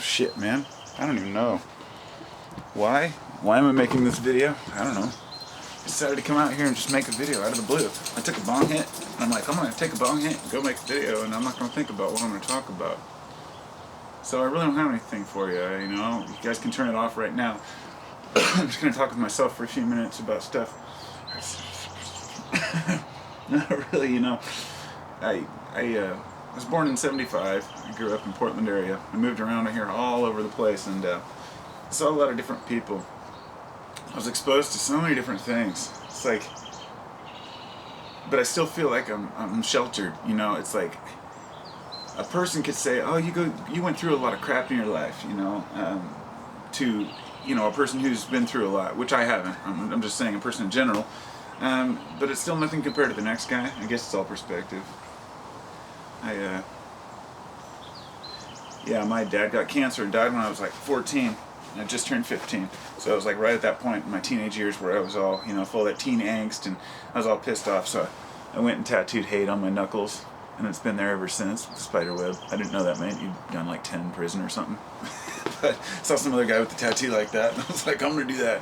Shit, man. I don't even know. Why? Why am I making this video? I don't know. I decided to come out here and just make a video out of the blue. I took a bong hit, and I'm like, I'm going to take a bong hit and go make a video, and I'm not going to think about what I'm going to talk about. So I really don't have anything for you, you know? You guys can turn it off right now. I'm just going to talk with myself for a few minutes about stuff. Not really, you know. I was born in '75. I grew up in Portland area. I moved around here all over the place and saw a lot of different people. I was exposed to so many different things. It's like, but I still feel like I'm sheltered. You know, it's like a person could say, "Oh, you went through a lot of crap in your life," you know, to a person who's been through a lot, which I haven't. I'm just saying a person in general. But it's still nothing compared to the next guy. I guess it's all perspective. My dad got cancer and died when I was like 14. And I just turned 15. So I was like right at that point in my teenage years where I was all, full of that teen angst and I was all pissed off. So I went and tattooed hate on my knuckles. And it's been there ever since, the spider web. I didn't know that meant you'd done like 10 in prison or something. But I saw some other guy with a tattoo like that. And I was like, I'm going to do that.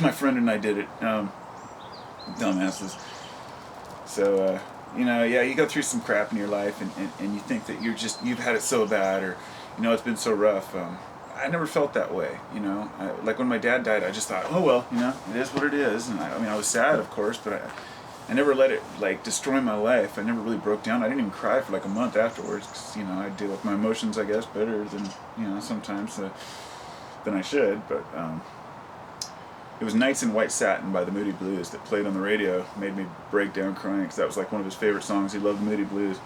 My friend and I did it. Dumbasses. So, you go through some crap in your life and you think that you've had it so bad or, it's been so rough. I never felt that way, like when my dad died, I just thought, oh well, it is what it is. And I was sad, of course, but I never let it like destroy my life. I never really broke down. I didn't even cry for like a month afterwards because, I deal with my emotions, I guess, better than, sometimes than I should. But it was Nights in White Satin by the Moody Blues that played on the radio, made me break down crying because that was like one of his favorite songs. He loved the Moody Blues.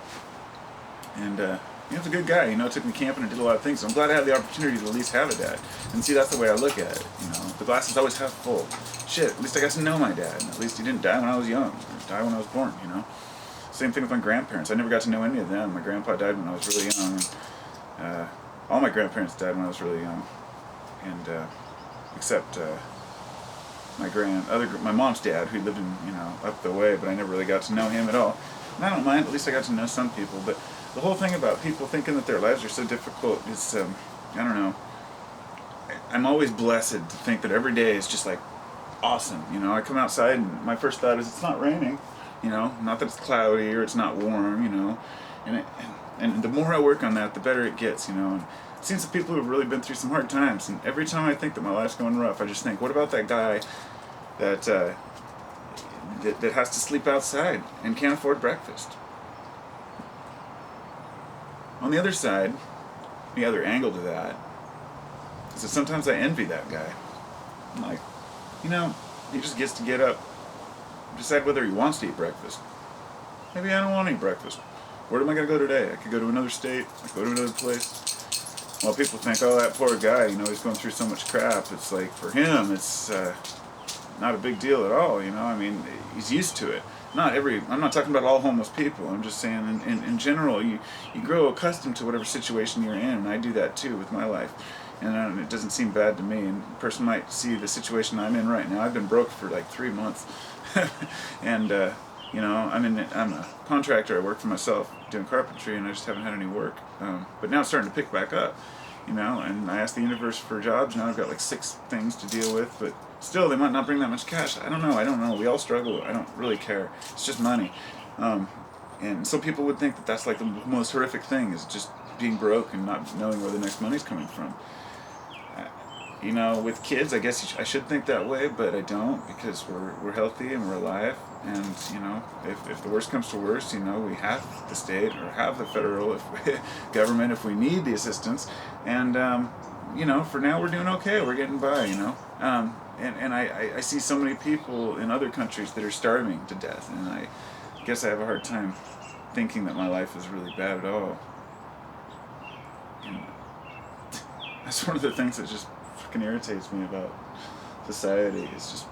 And, he was a good guy, took me camping and did a lot of things. So I'm glad I had the opportunity to at least have a dad. And see, that's the way I look at it, The glass is always half full. Shit, at least I got to know my dad. And at least he didn't die when I was young. He died when I was born, Same thing with my grandparents. I never got to know any of them. My grandpa died when I was really young. And, all my grandparents died when I was really young. And, except, my mom's dad, who lived in, up the way, but I never really got to know him at all. And I don't mind, at least I got to know some people, but the whole thing about people thinking that their lives are so difficult is, I don't know, I'm always blessed to think that every day is just like awesome, I come outside and my first thought is it's not raining, not that it's cloudy or it's not warm, and the more I work on that, the better it gets, and I've seen some people who have really been through some hard times, and every time I think that my life's going rough, I just think, what about that guy that has to sleep outside and can't afford breakfast? On the other side, the other angle to that, is that sometimes I envy that guy. I'm like, he just gets to get up, decide whether he wants to eat breakfast. Maybe I don't want to eat breakfast. Where am I going to go today? I could go to another state, I could go to another place. Well, people think, oh, that poor guy, he's going through so much crap. It's like, for him, it's not a big deal at all, I mean, he's used to it. I'm not talking about all homeless people. I'm just saying in general, you grow accustomed to whatever situation you're in, and I do that too with my life. And it doesn't seem bad to me. And a person might see the situation I'm in right now. I've been broke for like 3 months. And, I'm a contractor. I work for myself doing carpentry, and I just haven't had any work. But now it's starting to pick back up, and I asked the universe for jobs. Now I've got like 6 things to deal with, but still, they might not bring that much cash. I don't know. We all struggle. I don't really care. It's just money. And some people would think that that's like the most horrific thing, is just being broke and not knowing where the next money's coming from. With kids, I guess I should think that way, but I don't, because we're healthy and we're alive. And, if the worst comes to worst, we have the state or have the federal government if we need the assistance. And, for now we're doing okay. We're getting by, And I see so many people in other countries that are starving to death, and I guess I have a hard time thinking that my life is really bad at all. And that's one of the things that just fucking irritates me about society. It's just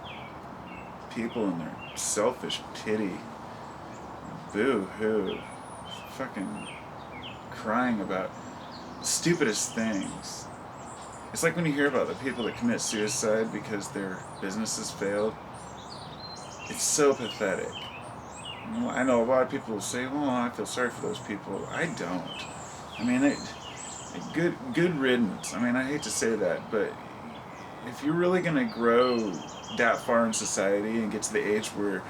people and their selfish pity, boo-hoo, fucking crying about stupidest things. It's like when you hear about the people that commit suicide because their businesses failed. It's so pathetic. I know a lot of people will say, well, I feel sorry for those people. I don't. I mean, Good riddance. I mean, I hate to say that, but if you're really going to grow that far in society and get to the age where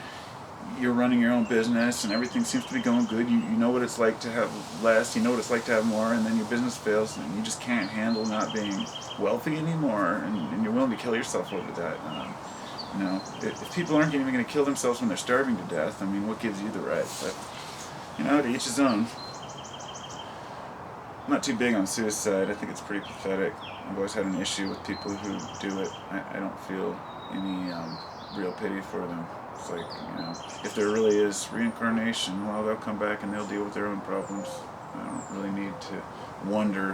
you're running your own business and everything seems to be going good, you know what it's like to have less, you know what it's like to have more, and then your business fails and you just can't handle not being wealthy anymore, and you're willing to kill yourself over that. You know, if people aren't even going to kill themselves when they're starving to death, I mean, what gives you the right? But, you know, to each his own. I'm not too big on suicide. I think it's pretty pathetic. I've always had an issue with people who do it. I don't feel any real pity for them. It's like, you know, if there really is reincarnation, well, they'll come back and they'll deal with their own problems. I don't really need to wonder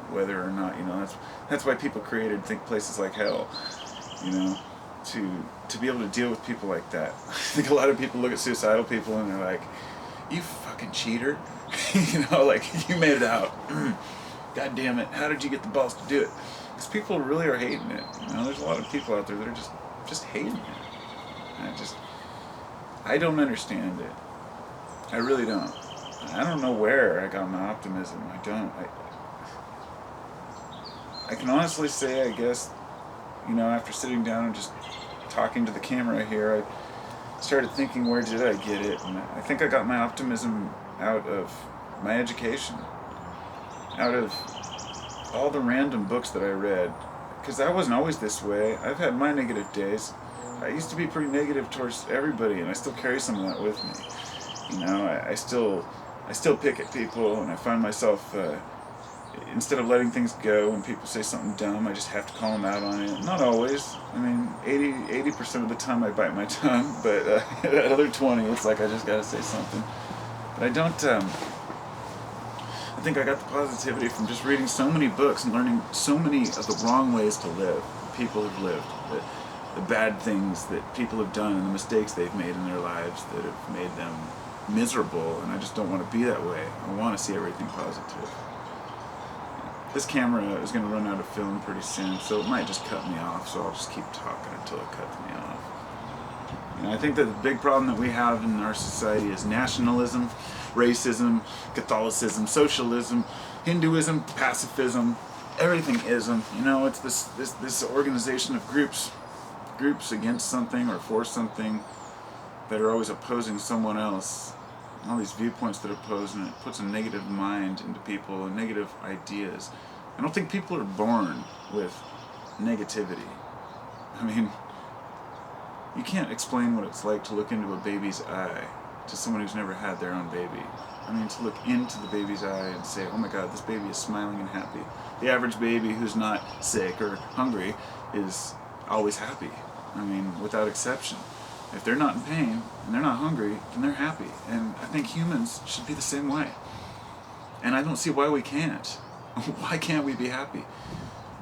whether or not, you know, that's why people created places like hell, you know, to be able to deal with people like that. I think a lot of people look at suicidal people and they're like, you fucking cheater. You know, like, you made it out. God damn it, how did you get the balls to do it? Because people really are hating it. You know, there's a lot of people out there that are just hating it. And I don't understand it. I really don't. I don't know where I got my optimism. I don't. I can honestly say, I guess, you know, after sitting down and just talking to the camera here, I started thinking, where did I get it? And I think I got my optimism out of my education, out of all the random books that I read, because I wasn't always this way. I've had my negative days. I used to be pretty negative towards everybody, and I still carry some of that with me. You know, I still pick at people, and I find myself, instead of letting things go when people say something dumb, I just have to call them out on it. Not always. I mean, 80% of the time I bite my tongue, but that other 20, it's like I just gotta say something. But I don't, I think I got the positivity from just reading so many books and learning so many of the wrong ways to live. People have lived, the bad things that people have done and the mistakes they've made in their lives that have made them miserable, and I just don't want to be that way. I want to see everything positive. This camera is going to run out of film pretty soon, so it might just cut me off, so I'll just keep talking until it cuts me off. And I think that the big problem that we have in our society is nationalism, racism, Catholicism, socialism, Hinduism, pacifism, everything ism. You know, it's this organization of groups against something or for something that are always opposing someone else. All these viewpoints that oppose, and it puts a negative mind into people and negative ideas. I don't think people are born with negativity. I mean, you can't explain what it's like to look into a baby's eye to someone who's never had their own baby. I mean, to look into the baby's eye and say, oh my God, this baby is smiling and happy. The average baby who's not sick or hungry is always happy. I mean, without exception. If they're not in pain and they're not hungry, then they're happy. And I think humans should be the same way. And I don't see why we can't. Why can't we be happy?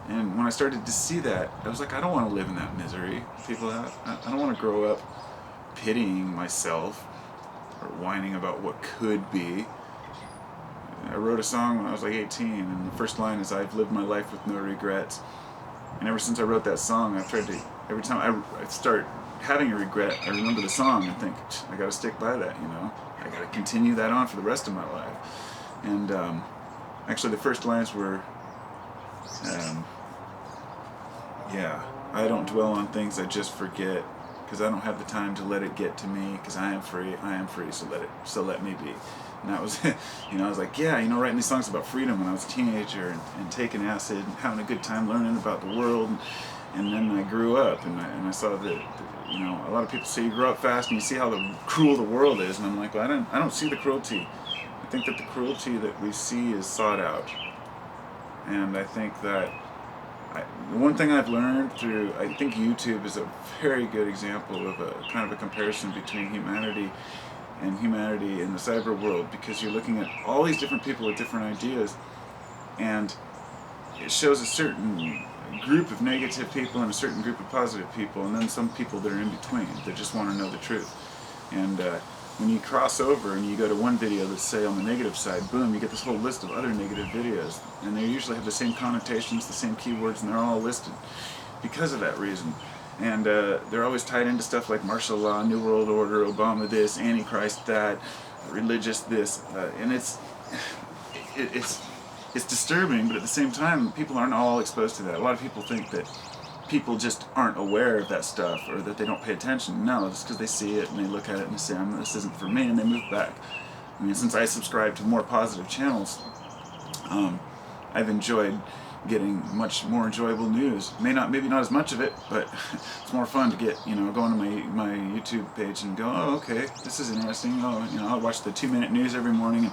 And when I started to see that, I was like, I don't want to live in that misery people have. I don't want to grow up pitying myself or whining about what could be. I wrote a song when I was like 18, and the first line is, I've lived my life with no regrets. And ever since I wrote that song, I've tried to, every time I start having a regret, I remember the song and think, I gotta stick by that, you know? I gotta continue that on for the rest of my life. And actually the first lines were, I don't dwell on things I just forget, because I don't have the time to let it get to me, because I am free, so let me be. And that was, you know, I was like, yeah, you know, writing these songs about freedom when I was a teenager and taking acid and having a good time learning about the world. And then I grew up and I saw that, you know, a lot of people say you grow up fast and you see how cruel the world is. And I'm like, well, I don't see the cruelty. I think that the cruelty that we see is sought out. And I think that the one thing I've learned through, I think YouTube is a very good example of a kind of a comparison between humanity and humanity in the cyber world, because you're looking at all these different people with different ideas, and it shows a certain group of negative people and a certain group of positive people, and then some people that are in between that just want to know the truth. And when you cross over and you go to one video that's, say, on the negative side, boom, you get this whole list of other negative videos, and they usually have the same connotations, the same keywords, and they're all listed because of that reason. And they're always tied into stuff like martial law, New World Order, Obama this, Antichrist that, religious this, and it's it's disturbing, but at the same time, people aren't all exposed to that. A lot of people think that people just aren't aware of that stuff, or that they don't pay attention. No, it's because they see it and they look at it and they say, this isn't for me, and they move back. I mean, since I subscribe to more positive channels, I've enjoyed getting much more enjoyable news. Maybe not as much of it, but it's more fun to get, go into my YouTube page and go, oh, okay, this is interesting. Oh, I'll watch the 2-minute news every morning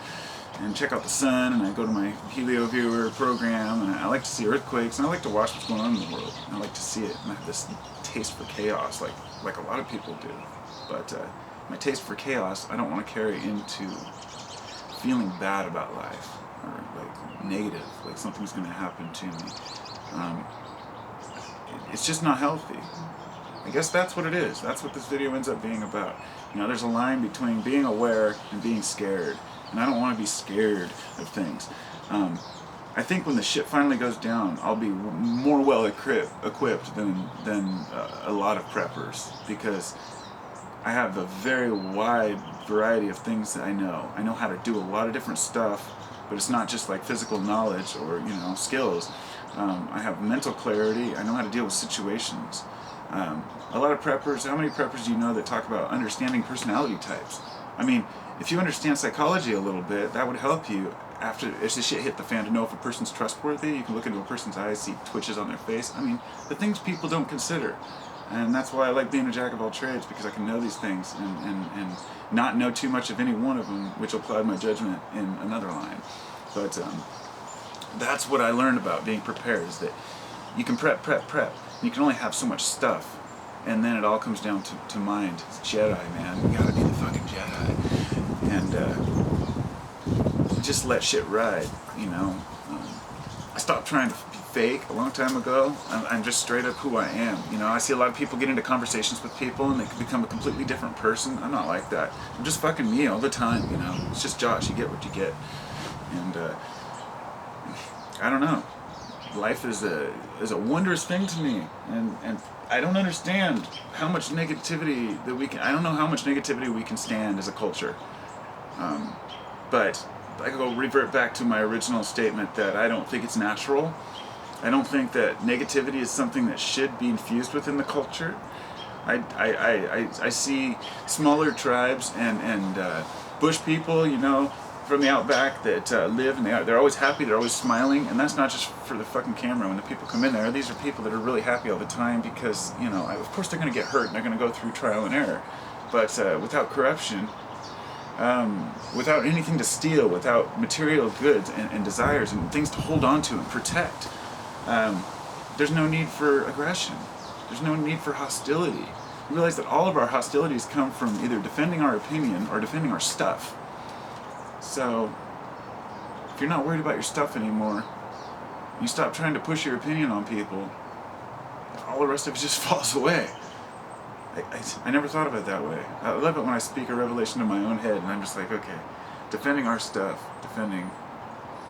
and check out the sun, and I go to my Helio Viewer program, and I like to see earthquakes, and I like to watch what's going on in the world. And I like to see it, and I have this taste for chaos, like a lot of people do. But my taste for chaos, I don't want to carry into feeling bad about life, or like negative, like something's going to happen to me. It's just not healthy. I guess that's what it is. That's what this video ends up being about. There's a line between being aware and being scared, and I don't want to be scared of things. I think when the shit finally goes down, I'll be more well equipped than a lot of preppers, because I have a very wide variety of things that I know. I know how to do a lot of different stuff, but it's not just like physical knowledge or skills. I have mental clarity. I know how to deal with situations. A lot of preppers, how many preppers do you know that talk about understanding personality types? I mean, if you understand psychology a little bit, that would help you after if the shit hit the fan to know if a person's trustworthy. You can look into a person's eyes, see twitches on their face. I mean, the things people don't consider. And that's why I like being a jack of all trades, because I can know these things and not know too much of any one of them, which will cloud my judgment in another line. But that's what I learned about being prepared, is that you can prep. You can only have so much stuff. And then it all comes down to mind. It's Jedi, man. You gotta be the fucking Jedi. And just let shit ride, I stopped trying to be fake a long time ago. I'm just straight up who I am. I see a lot of people get into conversations with people and they can become a completely different person. I'm not like that. I'm just fucking me all the time, It's just Josh. You get what you get. And I don't know. Life is a wondrous thing to me, and I don't understand how much negativity I don't know how much negativity we can stand as a culture. But I go revert back to my original statement that I don't think it's natural. I don't think that negativity is something that should be infused within the culture. I see smaller tribes and bush people, from the outback that live, and they're always happy, they're always smiling, and that's not just for the fucking camera. When the people come in there, these are people that are really happy all the time because, of course they're going to get hurt and they're going to go through trial and error, but without corruption, without anything to steal, without material goods and desires and things to hold on to and protect, there's no need for aggression. There's no need for hostility. We realize that all of our hostilities come from either defending our opinion or defending our stuff. So, if you're not worried about your stuff anymore, you stop trying to push your opinion on people, all the rest of it just falls away. I never thought of it that way. I love it when I speak a revelation in my own head, and I'm just like, okay, defending our stuff, defending